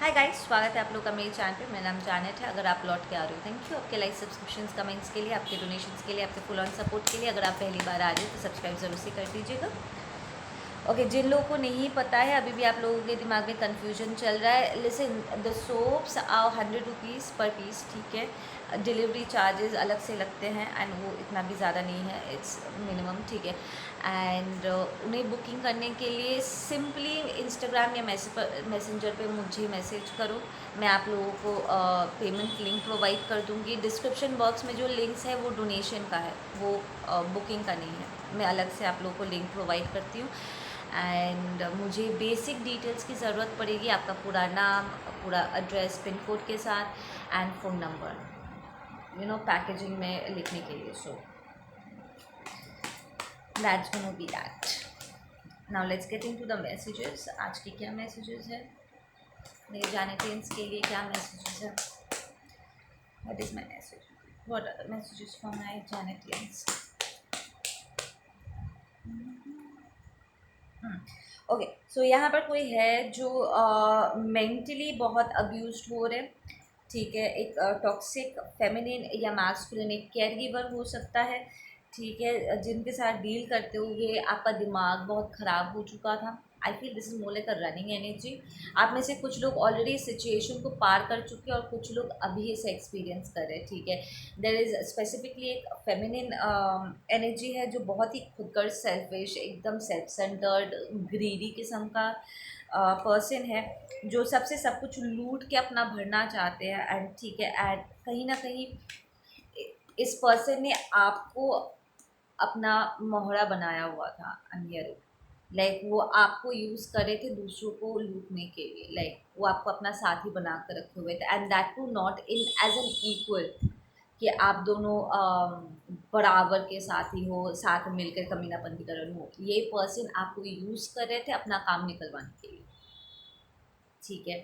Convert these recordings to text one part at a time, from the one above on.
Hi guys, स्वागत है आप लोग का मेरे चैनल पे। मेरा नाम जानत है। अगर आप लौट के आ रहे हो, थैंक यू आपके लाइक, सब्सक्रिप्शंस, कमेंट्स के लिए, आपके डोनेशंस के लिए, आपके फुल ऑन सपोर्ट के लिए। अगर आप पहली बार आ रहे हो तो सब्सक्राइब ज़रूर से कर दीजिएगा। ओके, जिन लोगों को नहीं पता है, अभी भी आप लोगों के दिमाग में कन्फ्यूजन चल रहा है, listen, the soaps are 100 rupees per piece, ठीक है। डिलीवरी चार्जेस अलग से लगते हैं एंड वो इतना भी ज़्यादा नहीं है, इट्स मिनिमम, ठीक है। एंड उन्हें बुकिंग करने के लिए सिंपली इंस्टाग्राम या मैसेंजर पे मुझे मैसेज करो। मैं आप लोगों को पेमेंट लिंक प्रोवाइड कर दूँगी। डिस्क्रिप्शन बॉक्स में जो लिंक्स है वो डोनेशन का है, वो बुकिंग का नहीं है। मैं अलग से आप लोगों को लिंक प्रोवाइड करती हूँ। एंड मुझे बेसिक डिटेल्स की ज़रूरत पड़ेगी, आपका पूरा नाम, पूरा एड्रेस, पिन कोड के साथ एंड फ़ोन नंबर, पैकेजिंग में लिखने के लिए। So that's gonna be that. Now let's get into the messages. आज के क्या मैसेजेस है, मेरे जानेटियंस के लिए क्या मैसेजेस है? What is my message? What are the messages for my जानेटियंस? ओके, सो यहाँ पर कोई है जो मेंटली बहुत अब्यूज्ड हो रहे, ठीक है। एक टॉक्सिक फेमिनिन या मास्कुलिन एक केयर गिवर हो सकता है, ठीक है, जिनके साथ डील करते हुए आपका दिमाग बहुत ख़राब हो चुका था। I feel this is more like a running energy. आप में से कुछ लोग ऑलरेडी सिचुएशन को पार कर चुके हैं और कुछ लोग अभी इसे एक्सपीरियंस कर रहे हैं, ठीक है। देयर इज़ स्पेसिफिकली एक फेमिनिन एनर्जी है जो बहुत ही खुदगर्ज, सेल्फिश, एकदम सेल्फ सेंटर्ड, ग्रीडी किस्म का पर्सन है, जो सबसे सब कुछ लूट के अपना भरना चाहते हैं। एंड ठीक है, एंड कहीं ना कहीं इस पर्सन ने आपको अपना मोहरा बनाया हुआ था अनियर। लाइक वो आपको यूज़ कर रहे थे दूसरों को लूटने के लिए, लाइक वो आपको अपना साथी बना कर रखे हुए थे, and that too not in as an equal, कि आप दोनों बराबर के साथी हो, साथ मिलकर कमीनापंती कर रहे हो। ये पर्सन आपको यूज़ कर रहे थे अपना काम निकलवाने के लिए, ठीक है।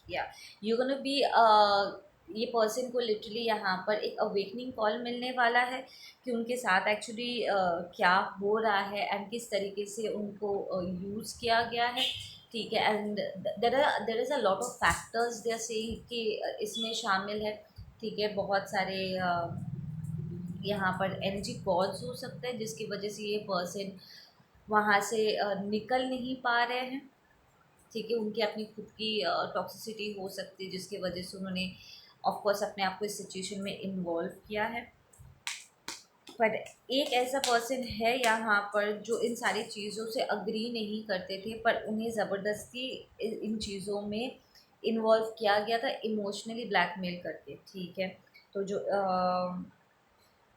या यू गोना बी ये पर्सन को लिटरली यहाँ पर एक अवेकनिंग कॉल मिलने वाला है कि उनके साथ एक्चुअली क्या हो रहा है एंड किस तरीके से उनको यूज़ किया गया है, ठीक है। And there is a lot of factors they are saying कि इसमें शामिल है, ठीक है। बहुत सारे यहाँ पर एनर्जी कॉज हो सकते हैं जिसकी वजह से ये पर्सन वहाँ से निकल नहीं पा रहे हैं, ठीक है। उनकी अपनी खुद की टॉक्सिसिटी हो सकती है जिसकी वजह से उन्होंने ऑफ कोर्स अपने आप को इस सिचुएशन में इन्वॉल्व किया है। पर एक ऐसा पर्सन है यहाँ पर जो इन सारी चीज़ों से अग्री नहीं करते थे, पर उन्हें ज़बरदस्ती इन चीज़ों में इन्वॉल्व किया गया था, इमोशनली ब्लैकमेल करके, ठीक है। तो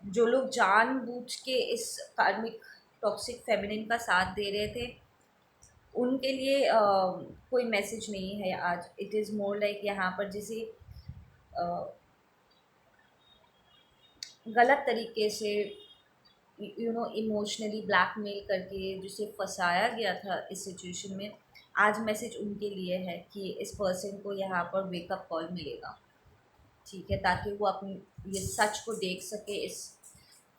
जो लोग जानबूझ के इस कार्मिक टॉक्सिक फेमिनिन का साथ दे रहे थे, उनके लिए कोई मैसेज नहीं है आज। इट इज़ मोर लाइक यहाँ पर जिसे गलत तरीके से इमोशनली ब्लैकमेल करके जिसे फंसाया गया था इस सिचुएशन में, आज मैसेज उनके लिए है कि इस पर्सन को यहाँ पर वेकअप कॉल मिलेगा, ठीक है, ताकि वो अपनी ये सच को देख सके, इस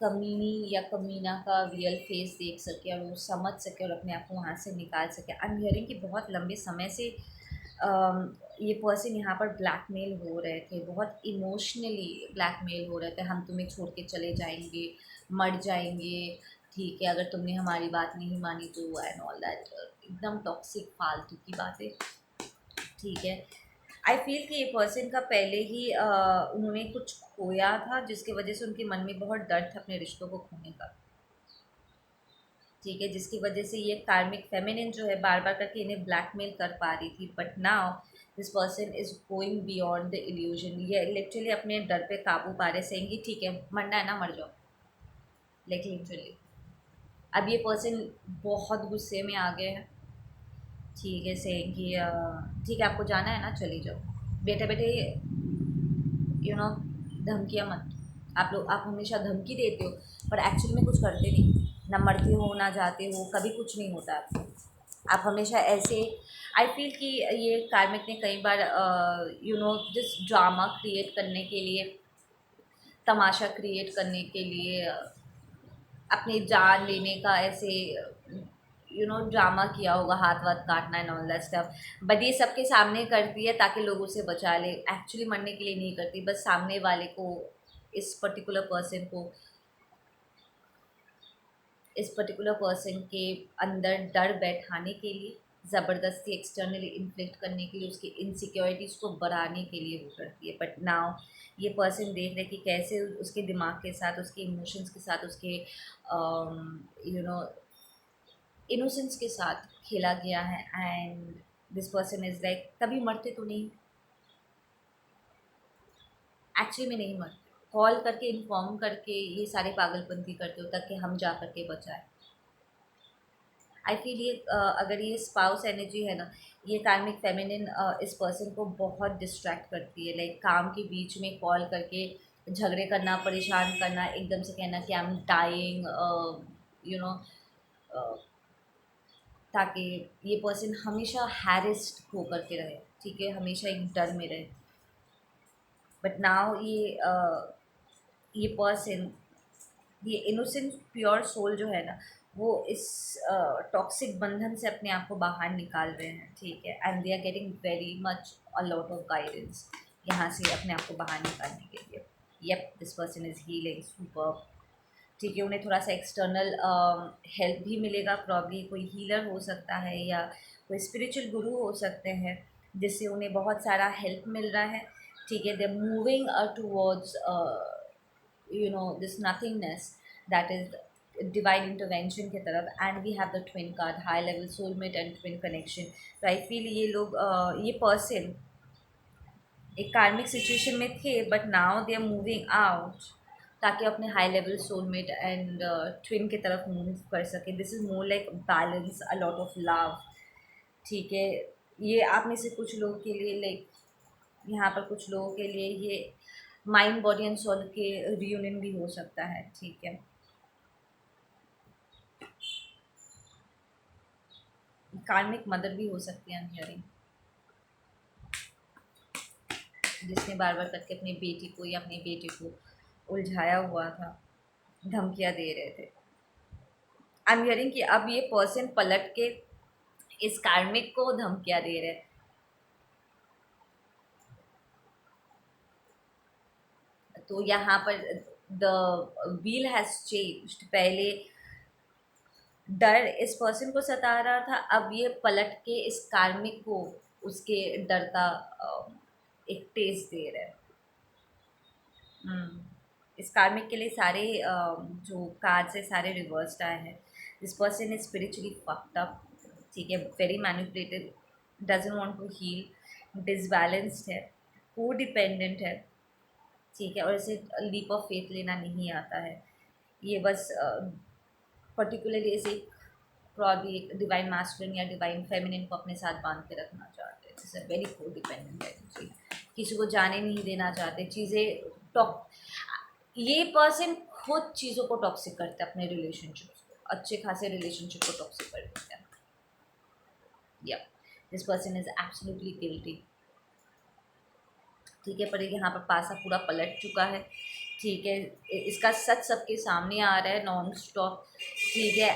कमीनी या कमीना का रियल फेस देख सके और वो समझ सके और अपने आप को वहाँ से निकाल सके। आई एम हियरिंग कि बहुत लंबे समय से ये पर्सन यहाँ पर ब्लैकमेल हो रहे थे, बहुत इमोशनली ब्लैकमेल हो रहे थे। हम तुम्हें छोड़ के चले जाएंगे, मर जाएंगे, ठीक है, अगर तुमने हमारी बात नहीं मानी तो, एंड ऑल दैट, एकदम टॉक्सिक फालतू की बातें, ठीक है। आई फील कि ये पर्सन का पहले ही उन्होंने कुछ खोया था जिसकी वजह से उनके मन में बहुत डर था अपने रिश्तों को खोने का, ठीक है, जिसकी वजह से ये कार्मिक फेमिनिन जो है बार बार करके इन्हें ब्लैकमेल कर पा रही थी। But now this person is going beyond the illusion. ये लिटरली अपने डर पे काबू पा रहे, सेंगी ठीक है, मरना है ना मर जाओ, लेकिन लिटरली अब ये पर्सन बहुत गुस्से में आ गए हैं, ठीक है, सेंग कि ठीक है आपको जाना है ना चली जाओ, बेटे बेटे धमकियाँ मत। आप हमेशा धमकी देते हो पर एक्चुअली में कुछ करते नहीं, ना मरते हो ना जाते हो, कभी कुछ नहीं होता आपको। आप हमेशा ऐसे, आई फील कि ये कार्मिक ने कई बार जिस ड्रामा क्रिएट करने के लिए, तमाशा क्रिएट करने के लिए, अपनी जान लेने का ऐसे ड्रामा किया होगा, हाथ वाथ काटना and all that stuff, but ये सबके सामने करती है ताकि लोग उसे बचा ले। एक्चुअली मरने के लिए नहीं करती, बस सामने वाले को, इस पर्टिकुलर पर्सन को, इस पर्टिकुलर पर्सन के अंदर डर बैठाने के लिए, ज़बरदस्ती एक्सटर्नली इन्फ्लिक्ट करने के लिए, उसकी इनसिक्योरिटीज़ को बढ़ाने के लिए वो करती है। बट नाउ ये पर्सन देख रहे कि कैसे उसके दिमाग के साथ, उसके इमोशंस के साथ, उसके यू नो इनोसेंस के साथ खेला गया है। And this person is like, कभी मरते तो नहीं, एक्चुअली में नहीं मरते, कॉल करके इन्फॉर्म करके ये सारे पागलपंती करते हो ताकि हम जा करके बचाए। आई फील ये अगर ये स्पाउस एनर्जी है ना, ये कार्मिक फेमिनिन इस पर्सन को बहुत डिस्ट्रैक्ट करती है। लाइक काम के बीच में कॉल करके झगड़े करना, परेशान करना, एकदम से कहना कि I am dying, you know ताकि ये पर्सन हमेशा हैरेस्ड होकर के रहे, ठीक है, हमेशा एक डर में रहे। बट नाउ ये पर्सन, ये इनोसेंट प्योर सोल जो है ना, वो इस टॉक्सिक बंधन से अपने आप को बाहर निकाल रहे हैं, ठीक है। And they are getting very much a lot of guidance यहाँ से अपने आप को बाहर निकालने के लिए। Yep, this person is healing super, ठीक है। उन्हें थोड़ा सा एक्सटर्नल हेल्प भी मिलेगा, प्रॉब्ली कोई हीलर हो सकता है या कोई स्पिरिचुअल गुरु हो सकते हैं, जिससे उन्हें बहुत सारा हेल्प मिल रहा है, ठीक है। They moving towards this nothingness, that is divine intervention की तरफ। And we have the twin card, high level soulmate and twin connection. तो आई फील ये लोग ये पर्सन एक कार्मिक सिचुएशन में थे, but now they are moving out ताकि अपने high level soulmate and twin की तरफ मूव कर सके। This is more like balance, a lot of love, ठीक है। ये आप में से कुछ लोगों के लिए, लाइक यहाँ पर कुछ लोगों के लिए ये माइंड बॉडी एंड सोल के रियूनियन भी हो सकता है, ठीक है। कार्मिक मदर भी हो सकती है, हियरिंग, जिसने बार बार करके अपनी बेटी को या अपने बेटे को उलझाया हुआ था, धमकियाँ दे रहे थे। आई एम हियरिंग कि अब ये पर्सन पलट के इस कार्मिक को धमकियाँ दे रहे हैं। तो यहाँ पर द व्हील हैज़ चेंज्ड। पहले डर इस पर्सन को सता रहा था, अब ये पलट के इस कार्मिक को उसके डर का एक टेस्ट दे रहा है। इस कार्मिक के लिए सारे जो कार्ड्स है सारे रिवर्स्ड आए हैं। This person is spiritually fucked up, ठीक है, very manipulated, doesn't want to heal, disbalanced है, को डिपेंडेंट है, ठीक है, और इसे लीप ऑफ फेथ लेना नहीं आता है। ये बस पर्टिकुलरली इसे प्रॉब्ली एक डिवाइन मास्कुलिन या डिवाइन फेमिनिन को अपने साथ बांध के रखना चाहते हैं। इट्स अ वेरी को डिपेंडेंट एनर्जी, किसी को जाने नहीं देना चाहते चीज़ें। टॉक ये पर्सन खुद चीज़ों को टॉक्सिक करते हैं, अपने रिलेशनशिप्स को, अच्छे खासे रिलेशनशिप को टॉक्सिक कर देते हैं। या this person is absolutely guilty, ठीक है। पर यहाँ पर पासा पूरा पलट चुका है, ठीक है। इसका सच सबके सामने आ रहा है नॉन स्टॉप, ठीक है।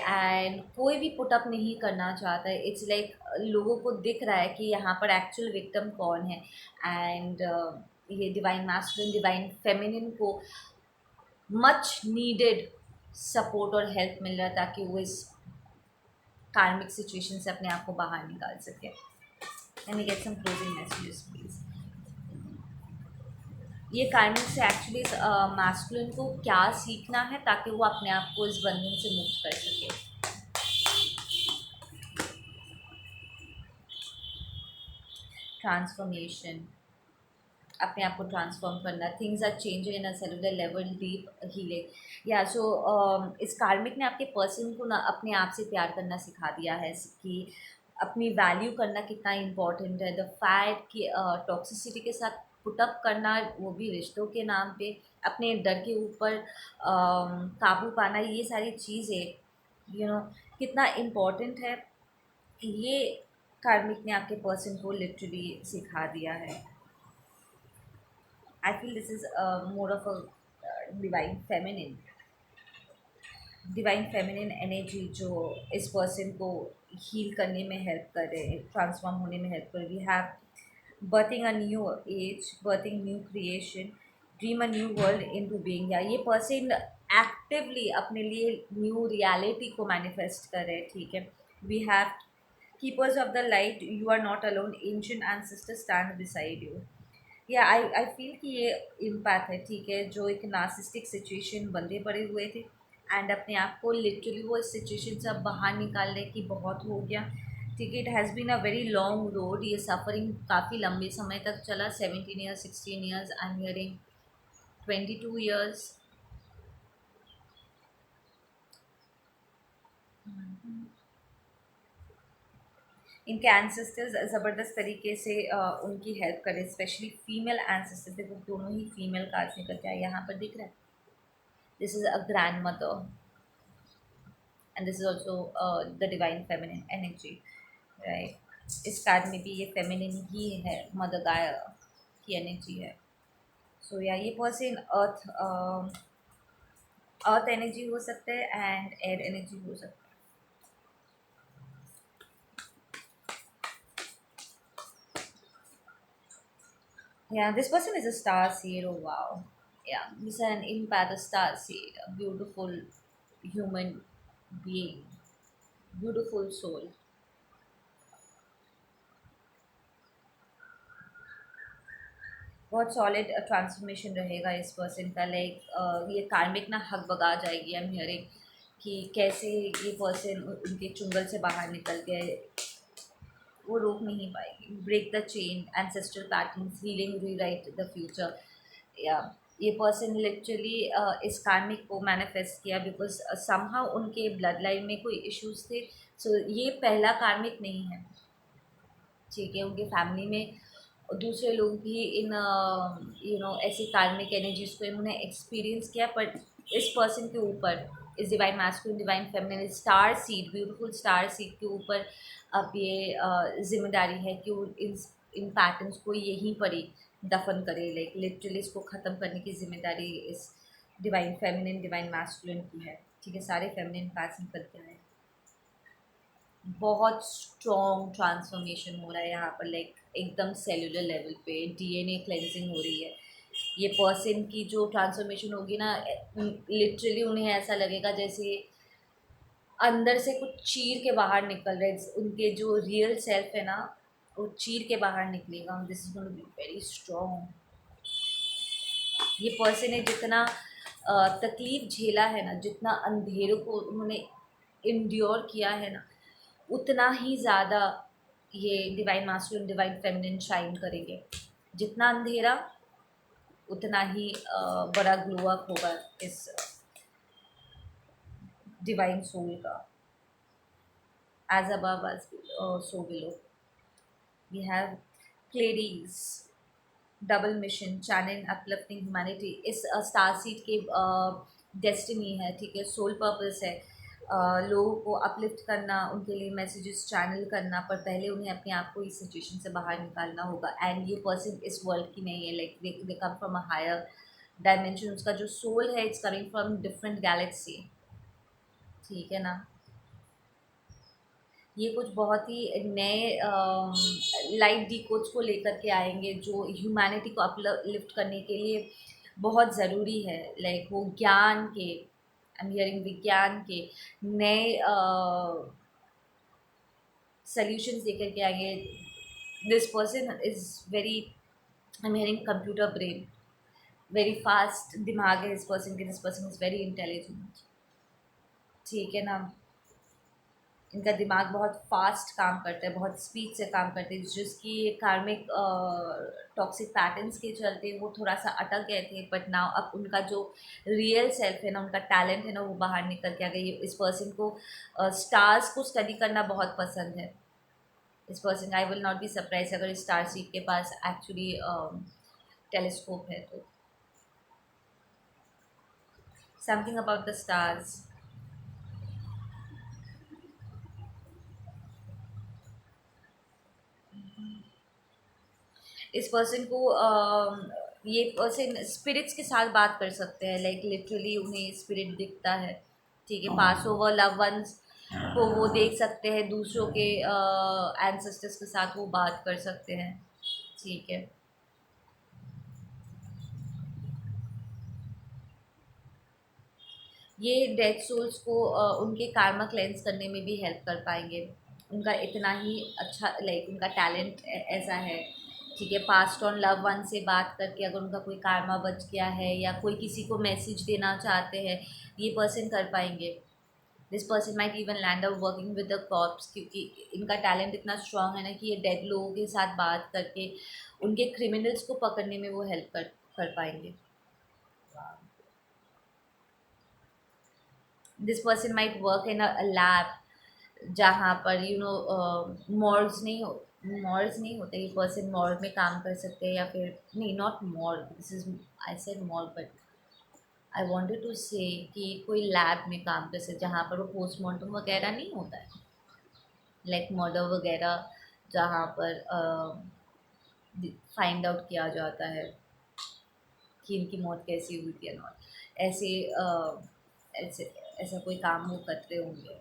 एंड कोई भी पुटअप नहीं करना चाहता है। इट्स लाइक लोगों को दिख रहा है कि यहाँ पर एक्चुअल विक्टिम कौन है। एंड ये डिवाइन मास्कुलिन डिवाइन फेमिनिन को मच नीडेड सपोर्ट और हेल्प मिल रहा है ताकि वो इस कार्मिक सिचुएशन से अपने आप को बाहर निकाल सके। And we get some closing messages please. ये कार्मिक से एक्चुअली मास्कुलिन को क्या सीखना है ताकि वो अपने आप को इस बंधन से मुक्त कर सके। ट्रांसफॉर्मेशन, अपने आप को ट्रांसफॉर्म करना, things are changing in a cellular level, deep healing. या सो इस कार्मिक ने आपके पर्सन को ना अपने आप से प्यार करना सिखा दिया है कि अपनी वैल्यू करना कितना इम्पोर्टेंट है। द फैक्ट कि टॉक्सिसिटी के साथ पुटअप करना, वो भी रिश्तों के नाम पे, अपने डर के ऊपर काबू पाना, ये सारी चीज़ें कितना इम्पोर्टेंट है, ये कार्मिक ने आपके पर्सन को लिटरली सिखा दिया है। I feel this is more of a divine feminine. Divine feminine energy जो इस पर्सन को हील करने में हेल्प करे, ट्रांसफॉर्म होने में हेल्प करे. We have birthing a new age, birthing new creation, dream a new world into being. या ये पर्सन एक्टिवली अपने लिए न्यू रियलिटी को मैनिफेस्ट करे. ठीक है. We have keepers of the light, you are not alone, ancient ancestor stand beside you. या I feel कि ये इम्पैक्ट है. ठीक है. जो एक नार्सिस्टिक सिचुएशन बंधे पड़े हुए थे एंड अपने आप को लिटरली वो इस सिचुएशन से अब बाहर निकालने की बहुत हो गया. ठीक है. It has been a very long road. ये सफ़रिंग काफ़ी लंबे समय तक चला. 17 years, 16 years, I am hearing 22 years. इनके एंसेस्टर्स ज़बरदस्त तरीके से उनकी हेल्प करें, स्पेशली फीमेल एंसेस्टर्स. देखो दोनों ही फीमेल कार्ड्स निकल के आए यहाँ पर, दिख रहा है. This is a grand mother and this is also the divine feminine energy, right. इस कार्ड में भी ये फेमिनिन ही है, मदर गाय की एनर्जी है. सो या ये पर्सन अर्थ एनर्जी हो सकता है एंड एयर एनर्जी हो सकता है. Yeah, this person is a star seed. Oh wow. Yeah, this is an empath, a star seed, a beautiful human being, beautiful soul. बहुत सॉलिड ट्रांसफॉर्मेशन रहेगा इस person का. लाइक ये कार्मिक ना हक बगा जाएगी. आई एम हियरिंग कि कैसे ये पर्सन उनके चुंगल से बाहर निकल गए, वो रोक नहीं पाएगी. Break the chain, ancestral patterns, healing, rewrite the future. या ये पर्सन लिटरली इस कार्मिक को मैनिफेस्ट किया बिकॉज समहाउ उनके ब्लड लाइन में कोई इश्यूज थे. सो ये पहला कार्मिक नहीं है. ठीक है. उनके फैमिली में दूसरे लोग भी इन ऐसी कार्मिक एनर्जीज को इन्होंने एक्सपीरियंस किया. बट इस पर्सन के ऊपर, इस divine masculine, divine feminine, star seed, beautiful star seed के ऊपर अब ये जिम्मेदारी है कि वो इन पैटर्न्स को यहीं पर ही दफन करे. लाइक लिटरली इसको ख़त्म करने की जिम्मेदारी इस डिवाइन फेमिनिन, डिवाइन मैस्कुलिन की है. ठीक है. सारे फेमिनिन पैटर्न करते हैं. बहुत स्ट्रॉन्ग ट्रांसफॉर्मेशन हो रहा है यहाँ पर. लाइक एकदम सेलुलर लेवल पे डीएनए क्लेंजिंग हो रही है. ये पर्सन की जो ट्रांसफॉर्मेशन होगी ना, लिटरली उन्हें ऐसा लगेगा जैसे अंदर से कुछ चीर के बाहर निकल रहे हैं. उनके जो रियल सेल्फ है ना, वो चीर के बाहर निकलेगा. This is going to be very strong. ये पर्सन ने जितना तकलीफ झेला है ना, जितना अंधेरों को उन्होंने इंड्योर किया है ना, उतना ही ज़्यादा ये divine masculine, divine feminine shine करेंगे. जितना अंधेरा उतना ही बड़ा ग्लो अप होगा इस डिवाइन सोल का. As above as so below. We have Pleiadians, double mission, channel uplifting humanity. इस स्टार सीड के डेस्टिनी है. ठीक है. सोल पर्पस है लोगों को अपलिफ्ट करना, उनके लिए मैसेजेस चैनल करना. पर पहले उन्हें अपने आप को इस सिचुएशन से बाहर निकालना होगा. एंड ये पर्सन इस वर्ल्ड की नहीं है. Like they come from a higher dimension. उसका जो सोल है it's coming from different galaxy. ठीक है ना. ये कुछ बहुत ही नए लाइट डिकोड्स को लेकर के आएंगे जो ह्यूमैनिटी को अपलिफ्ट करने के लिए बहुत ज़रूरी है. लाइक वो ज्ञान के, आई एम हियरिंग विज्ञान के नए सॉल्यूशंस लेकर के आएंगे. This person is very, I am hearing computer brain, very fast दिमाग है इस पर्सन के. This person is very intelligent. ठीक है ना. इनका दिमाग बहुत फास्ट काम करता है, बहुत स्पीड से काम करते हैं. जिसकी कार्मिक टॉक्सिक पैटर्न्स के चलते वो थोड़ा सा अटक गए थे. बट नाउ अब उनका जो रियल सेल्फ है ना, उनका टैलेंट है ना, वो बाहर निकल के आ गई. इस पर्सन को स्टार्स को स्टडी करना बहुत पसंद है. इस person, I will not be surprise अगर स्टार सीट के पास एक्चुअली टेलीस्कोप है तो. Something about the stars. इस पर्सन को ये पर्सन स्पिरिट्स के साथ बात कर सकते हैं. लाइक लिटरली उन्हें स्पिरिट दिखता है. ठीक है। पास ओवर लव वंस को वो देख सकते हैं, दूसरों के एंसेस्टर्स के साथ वो बात कर सकते हैं, ठीक है। ये डेड सोल्स को उनके कार्मा क्लेंस करने में भी हेल्प कर पाएंगे। उनका इतना ही अच्छा लाइक उनका टैलेंट ऐसा है, ठीक है। पास्ट ऑन लव वन से बात करके अगर उनका कोई कार्मा बच गया है या कोई किसी को मैसेज देना चाहते हैं, ये पर्सन कर पाएंगे। This person might even land up working with the cops, क्योंकि इनका टैलेंट इतना स्ट्रांग है ना कि ये डेड लोगों के साथ बात करके उनके क्रिमिनल्स को पकड़ने में वो हेल्प कर पाएंगे। This person might work in a lab जहाँ पर मॉर्ग्स नहीं होते। ये पर्सन मॉर्ग में काम कर सकते हैं, या फिर नहीं, not morgue, this is I said morgue, but I wanted to say कि कोई लैब में काम कर सकते जहाँ पर वो पोस्टमार्टम वगैरह नहीं होता है, लाइक मर्डर वगैरह, जहाँ पर फाइंड आउट किया जाता है कि इनकी मौत कैसी हुई थी या नॉट, ऐसे ऐसे ऐसा कोई काम वो करते होंगे,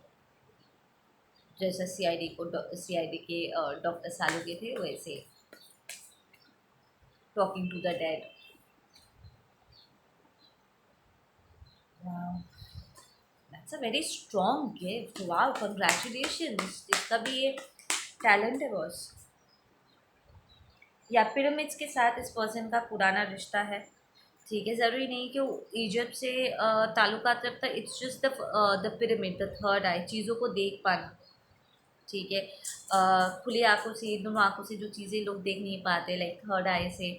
जैसा सीआईडी के डॉक्टर सालुके थे वैसे, talking to the dead. That's a very strong gift, wow, congratulations. जिसका भी ये टैलेंट है बॉस। या पिरामिड्स के साथ इस पर्सन का पुराना रिश्ता है, ठीक है। ज़रूरी नहीं कि वो इजिप्ट से ताल्लुकात रखता है, it's just the pyramid, the third eye, चीज़ों को देख पाना, ठीक है। खुली आंखों से, दोनों आंखों से जो चीज़ें लोग देख नहीं पाते, लाइक थर्ड आई से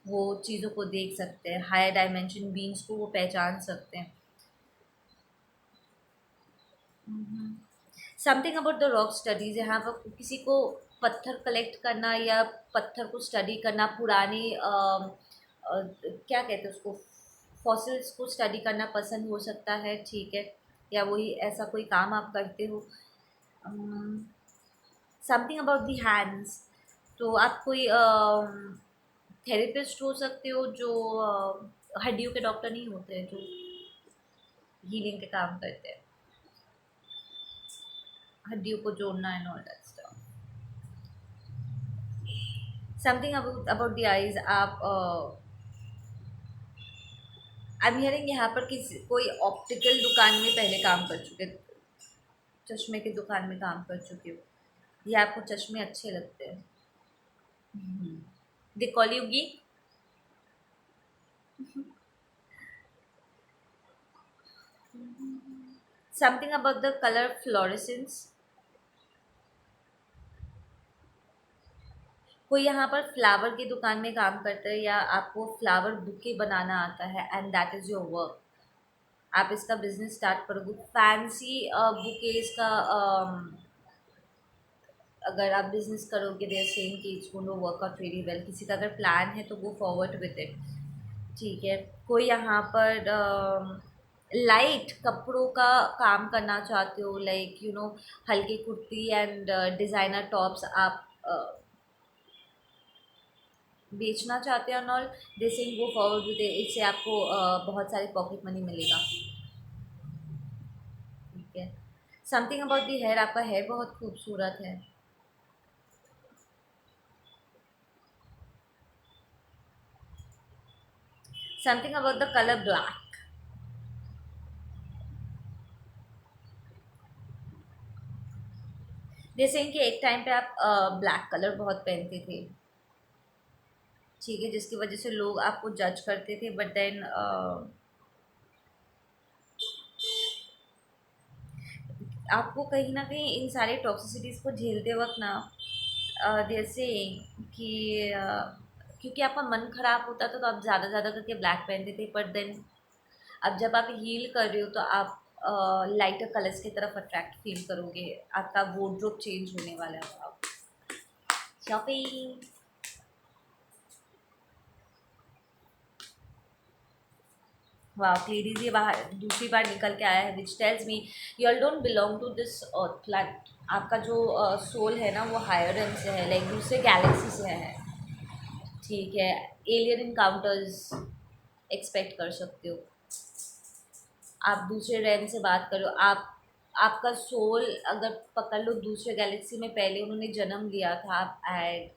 वो चीज़ों को देख सकते हैं, हायर डायमेंशन बीइंग्स को वो पहचान सकते हैं। Something about the rock studies, यहाँ पर किसी को पत्थर कलेक्ट करना या पत्थर को स्टडी करना, पुराने क्या कहते हैं उसको, फॉसिल्स को स्टडी करना पसंद हो सकता है, ठीक है। या वही ऐसा कोई काम आप करते हो। समथिंग अबाउट दी हैंड्स, तो आप कोई थेरेपिस्ट हो सकते हो जो हड्डियों के डॉक्टर नहीं होते हैं, जो हीलिंग के काम करते हैं, हड्डियों को जोड़ना and all that stuff. Something about the eyes, आप आई एम हियरिंग यहाँ पर किसी कोई ऑप्टिकल दुकान में पहले काम कर चुके, चश्मे की दुकान में काम कर चुके हो, या आपको चश्मे अच्छे लगते हैं। दे कॉल यू गी। Something about the colour fluorescence, कोई यहाँ पर फ्लावर की दुकान में काम करता है या आपको फ्लावर बुके बनाना आता है and that is your work, आप इसका बिजनेस स्टार्ट करोगे। फैंसी बुकेज का अगर आप बिजनेस करोगे, देयर सेइंग कि it's going to work out very well. किसी का अगर प्लान है तो गो फॉरवर्ड विद इट, ठीक है। कोई यहाँ पर लाइट कपड़ों का काम करना चाहते हो, लाइक हल्की कुर्ती एंड डिज़ाइनर टॉप्स आप बेचना चाहते हैं और जैसे ही वो फॉरवर्ड विद इससे आपको बहुत सारी पॉकेट मनी मिलेगा, ठीक है। समथिंग अबाउट दी हेयर, आपका हेयर बहुत खूबसूरत है। Something about the colour black, जैसे कि एक टाइम पे आप ब्लैक कलर बहुत पहनते थे, ठीक है, जिसकी वजह से लोग आपको जज करते थे, बट देन आपको कहीं ना कहीं इन सारे टॉक्सिसिटीज़ को झेलते वक्त ना जैसे कि क्योंकि आपका मन ख़राब होता था तो आप ज़्यादा ज़्यादा करके ब्लैक पहनते थे, बट देन अब जब आप हील कर रहे हो तो आप लाइटर कलर्स की तरफ अट्रैक्ट फील करोगे, आपका वार्डरोब चेंज होने वाला है। आप शॉपिंग, वाह, प्लेडीज ये बाहर दूसरी बार निकल के आया है, which tells me you all don't belong to this earth planet. आपका जो सोल है ना वो हायर रेंज से है, लाइक दूसरे गैलेक्सी से है, ठीक है। एलियन इनकाउंटर्स एक्सपेक्ट कर सकते हो। आप दूसरे रैन से बात करो, आप आपका सोल अगर पकड़ लो दूसरे गैलेक्सी में पहले उन्होंने जन्म लिया था, आप ऐड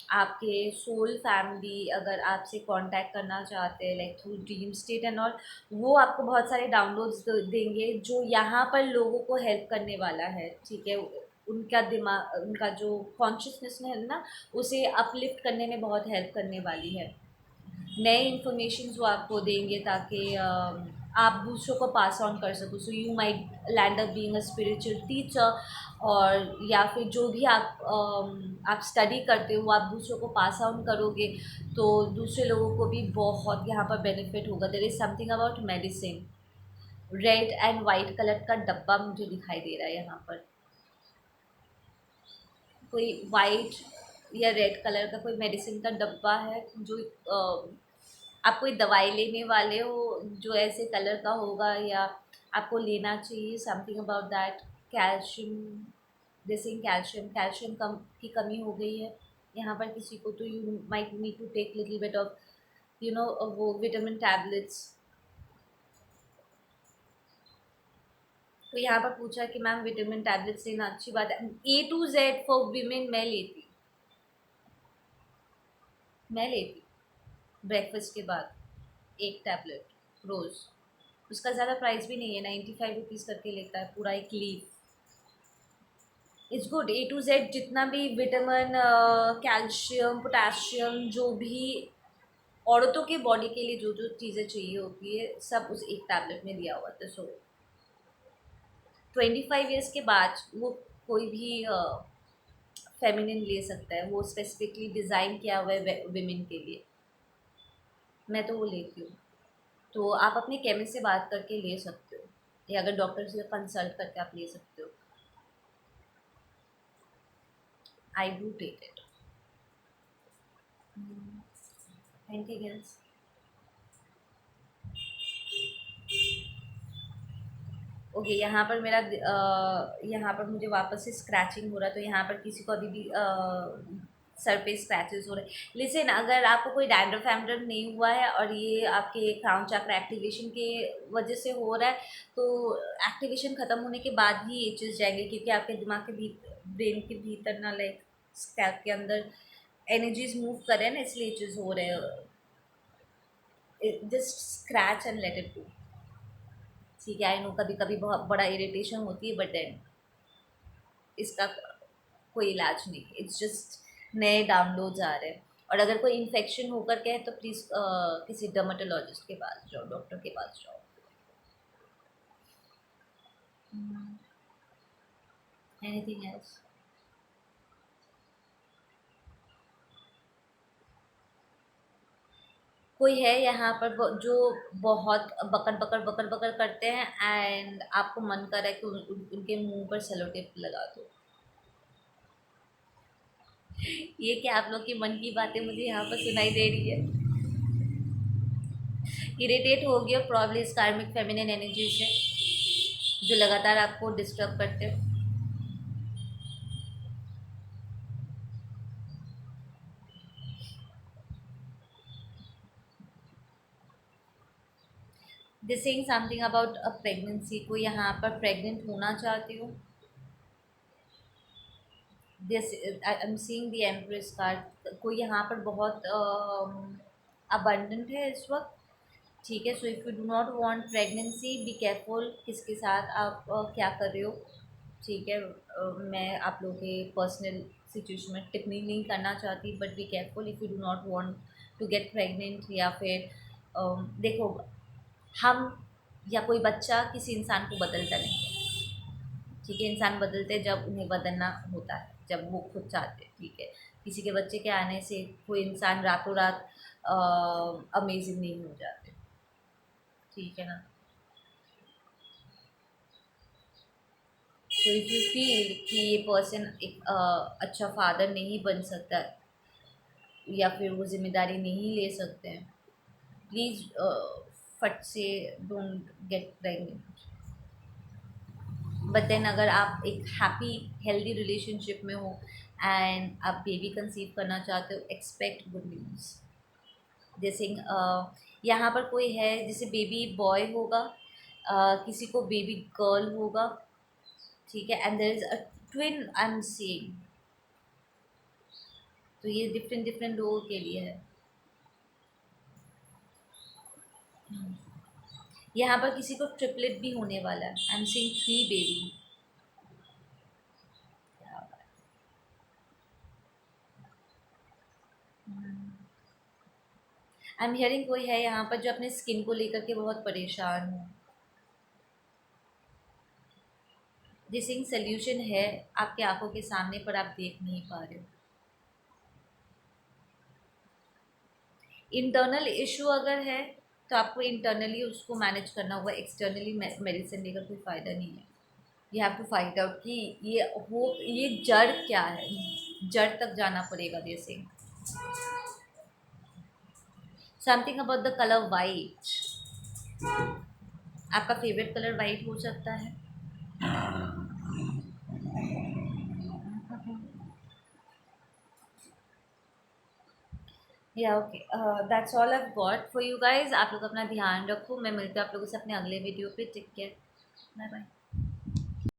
आपके सोल फैमिली अगर आपसे कांटेक्ट करना चाहते हैं like through dream state and all, वो आपको बहुत सारे डाउनलोड्स देंगे जो यहाँ पर लोगों को हेल्प करने वाला है, ठीक है। उनका दिमाग, उनका जो कॉन्शियसनेस है ना, उसे अपलिफ्ट करने में बहुत हेल्प करने वाली है। नए इन्फॉर्मेशन वो आपको देंगे ताकि आप दूसरों को पास ऑन कर सको। So you might land up being a spiritual teacher, और या फिर जो भी आप स्टडी करते हो वो आप दूसरों को पास ऑन करोगे, तो दूसरे लोगों को भी बहुत यहाँ पर बेनिफिट होगा। There is something about medicine, red and white colour का डब्बा मुझे दिखाई दे रहा है यहाँ पर। कोई वाइट या रेड कलर का कोई मेडिसिन का डब्बा है जो आप कोई दवाई लेने वाले हो जो ऐसे कलर का होगा, या आपको लेना चाहिए समथिंग अबाउट दैट। कैल्शियम, जैसे कैल्शियम कैल्शियम कम की कमी हो गई है यहाँ पर किसी को, तो you might need to take little bit of वो विटामिन टैबलेट्स। तो यहाँ पर पूछा कि मैम विटामिन टैबलेट्स लेना अच्छी बात है। A to Z for women मैं लेती ब्रेकफास्ट के बाद एक टैबलेट रोज़। उसका ज़्यादा प्राइस भी नहीं है, 95 रुपीज़ करके लेता है पूरा एक leaf. It's good. A to Z जितना भी विटामिन, कैल्शियम, पोटाशियम, जो भी औरतों के बॉडी के लिए जो जो चीज़ें चाहिए होती है सब उस एक टैबलेट में दिया हुआ था। सो 25 ईयर्स के बाद वो कोई भी फेमिनिन ले सकता है, वो स्पेसिफिकली डिज़ाइन किया हुआ है विमेन के लिए। मैं तो वो लेती हूँ। तो आप अपने केमिस्ट से बात करके ले सकते हो, या अगर डॉक्टर से कंसल्ट करके आप ले सकते हो। I do take it. Anything else? Okay, यहाँ पर मेरा यहाँ पर मुझे वापस से स्क्रैचिंग हो रहा है, तो यहाँ पर किसी को अभी भी सर पे स्क्रैचेस हो रहे हैं। लिसन, अगर आपको कोई डैंड्रफ वैंड्रफ नहीं हुआ है और ये आपके क्राउन चक्र एक्टिवेशन के वजह से हो रहा है, तो एक्टिवेशन ख़त्म होने के बाद ही एचेस जाएंगे, क्योंकि आपके दिमाग के भीतर, ब्रेन के भीतर ना, लाइक स्कैल्प के अंदर एनर्जीज मूव कर रहे हैं ना, इसलिए एचेस हो रहे हैं। Just scratch and let it go. ठीक है, आई नो कभी कभी बहुत बड़ा इरिटेशन होती है, बट देन इसका कोई इलाज नहीं, इट्स जस्ट नए डाउनलोड्स आ रहे हैं। और अगर कोई इन्फेक्शन होकर के है तो प्लीज़ किसी डर्माटोलॉजिस्ट के पास जाओ, डॉक्टर के पास जाओ। Anything else? कोई है यहाँ पर जो बहुत बकर बकर करते हैं, एंड आपको मन कर रहा है कि उनके मुंह पर सेलो टेप लगा दो। ये क्या आप लोग की मन की बातें मुझे यहाँ पर सुनाई दे रही है? इरिटेट हो गया प्रॉब्ली इस कार्मिक फेमिनिन एनर्जी से जो लगातार आपको डिस्टर्ब करते हो। This saying something about a pregnancy. कोई यहाँ पर प्रेग्नेंट होना चाहती हो? This I am seeing the empress card. कोई यहाँ पर बहुत अबंडेंट है इस वक्त, ठीक है। So if you do not want pregnancy, be careful किसके साथ आप क्या कर रहे हो, ठीक है। मैं आप लोगों के पर्सनल सिचुएशन में टिप्पणी नहीं करना चाहती, but be careful if you do not want to get pregnant. या फिर देखो, हम या कोई बच्चा किसी इंसान को बदलता नहीं है, ठीक है। इंसान बदलते हैं जब उन्हें बदलना होता है, जब वो खुद चाहते हैं, ठीक है। किसी के बच्चे के आने से कोई इंसान रातों रात अमेजिंग नहीं हो जाते, ठीक है ना। तो इफ़ यू फील कि ये पर्सन एक अच्छा फादर नहीं बन सकता, या फिर वो जिम्मेदारी नहीं ले सकते हैं, प्लीज़ फट से don't get pregnant. But then अगर आप एक हैप्पी हेल्दी रिलेशनशिप में हो एंड आप बेबी कंसीव करना चाहते हो, एक्सपेक्ट गुड न्यूज़। जैसे यहाँ पर कोई है, जैसे बेबी बॉय होगा, किसी को बेबी गर्ल होगा, ठीक है, and there is a twin I am seeing. तो ये डिफरेंट डिफरेंट लोगों के लिए है। यहाँ पर किसी को ट्रिपलेट भी होने वाला है, आई am seeing 3 baby. I am hearing कोई है यहाँ पर जो अपने स्किन को लेकर के बहुत परेशान हो। जिस सोल्यूशन है आपके आंखों के सामने पर आप देख नहीं पा रहे हो। इंटरनल इशू अगर है तो आपको इंटरनली उसको मैनेज करना होगा, एक्सटर्नली मेडिसिन लेकर कोई फ़ायदा नहीं है। You have to find out कि ये जड़ क्या है, जड़ तक जाना पड़ेगा। जैसे something about the colour white, आपका फेवरेट कलर वाइट हो सकता है। या okay, that's all I got for you guys. आप लोग अपना ध्यान रखो, मैं मिलती हूँ आप लोगों से अपने अगले वीडियो पे। Take care, bye bye.